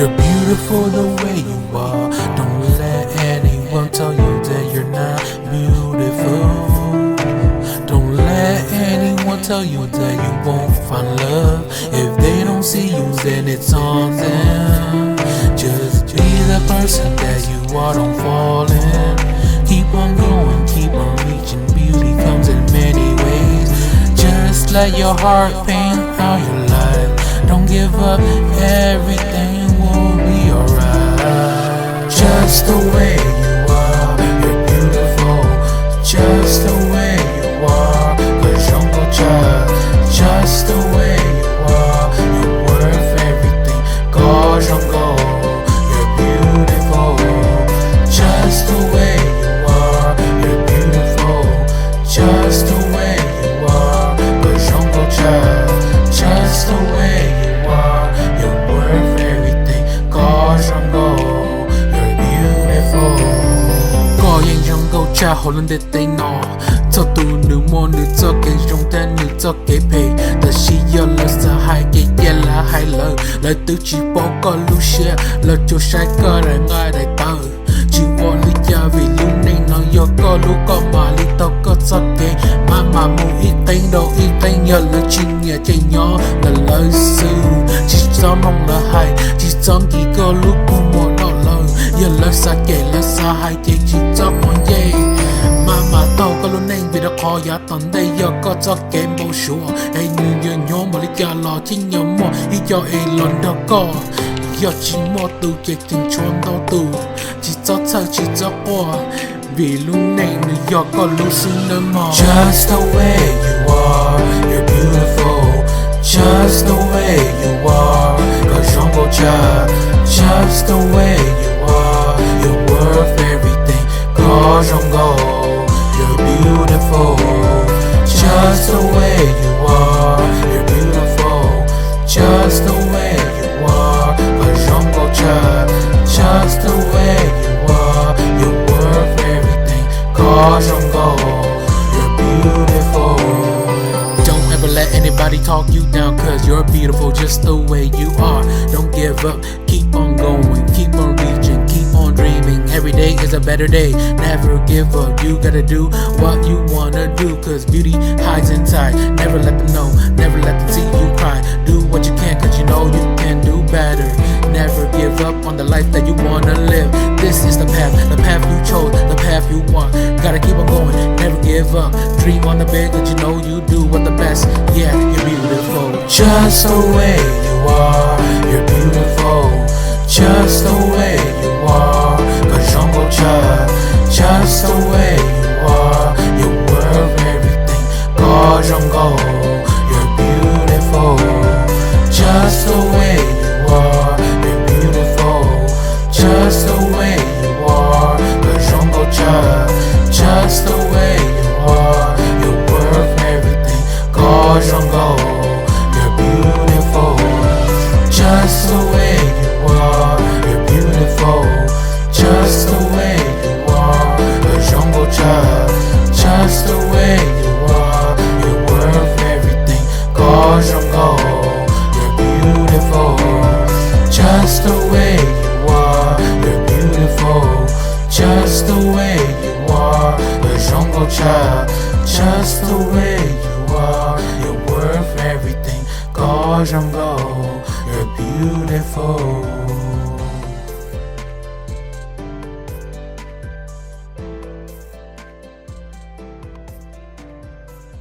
You're beautiful the way you are. Don't let anyone tell you that you're not beautiful. Don't let anyone tell you that you won't find love. If they don't see you, then it's on them. Just be the person that you are, don't fall in. Keep on going, keep on reaching. Beauty comes in many ways. Just let your heart paint out your life. Don't give up, everything will be alright. Just the way you are, you're beautiful. Just the way you are, cause you're child. Just the way you are, you're worth everything. Cause you're beautiful. Just the way you are, you're beautiful. Just the way you are, cause you're child. Just the way you are, you're worth everything. Cause you're beautiful. Có những dòng câu trả hồ lên để tay nó cho tu nữ mô nữ cho cái dòng tên nữ cho cái bề. Là chỉ do là sợ hai cái kia là hai lời. Lời từ chỉ bỏ có lưu xe. Lời cho sai cơ lại ngay đại tờ. Chỉ bỏ lý cha vì lưu này nó do có lưu có mà lý tao có cho cái. Mà mù y tên đâu y tên nhờ lời chi nhà chạy nhỏ là lời sư. Chỉ cho mong là hai. Chỉ cho kỳ có lúc của mùa nó lời. Giờ lời xa kể lời xa hai cái chỉ cho mọi dây. Mà tao có luôn nên vì đã khó giá tận đây giờ có cho kém bầu sủa. Hãy như giờ nhớ mà lý cha lò chỉ nhớ mò ý cho ai lần đó có. Giờ chỉ mò từ cái tình trốn đau tù. Chỉ cho thơ chỉ cho qua. Vì luôn này nữ giờ có lúc xin nơi mò. Just the way you are, you're beautiful. Just the way you are, cause you're go child. Just the way you are, you're worth everything. Cause you're go. You're beautiful. Just the way you are, you're beautiful. Just the way you are, cause you're go child. Just the way you are, you're worth everything. Cause you're go. You're beautiful. Don't ever let anybody talk you down, cause you're beautiful just the way you are. Don't give up, keep on going, keep on reaching, keep on dreaming. Every day is a better day, never give up. You gotta do what you wanna do, cause beauty hides inside. Never let them know, never let them see you cry. Do what you can, cause you know you can do better. Never give up on the life that you wanna live. This is the path you chose, the path you want. Gotta keep on going, never give up. Dream on the big, cause you know you do what the best. Yeah, you're beautiful. Just the way you are, you're beautiful. Just the way you are, cause you're go child. Just the way you are, you're worth everything. Cause you're go, you're beautiful. Just the way you are, you're beautiful. Just the way you are, cause you're go child. Just the way you are, you're worth everything. Cause you're go, you're beautiful. Just the way you are, you're beautiful. Just the way you are, cause you're go child. Just the way you are, you're worth everything. Cause you're go, you're beautiful. Just the way you are, you're beautiful. Just the way you are, cause you're go child. Just the way you are, you're worth everything. Cause you're go, you're beautiful.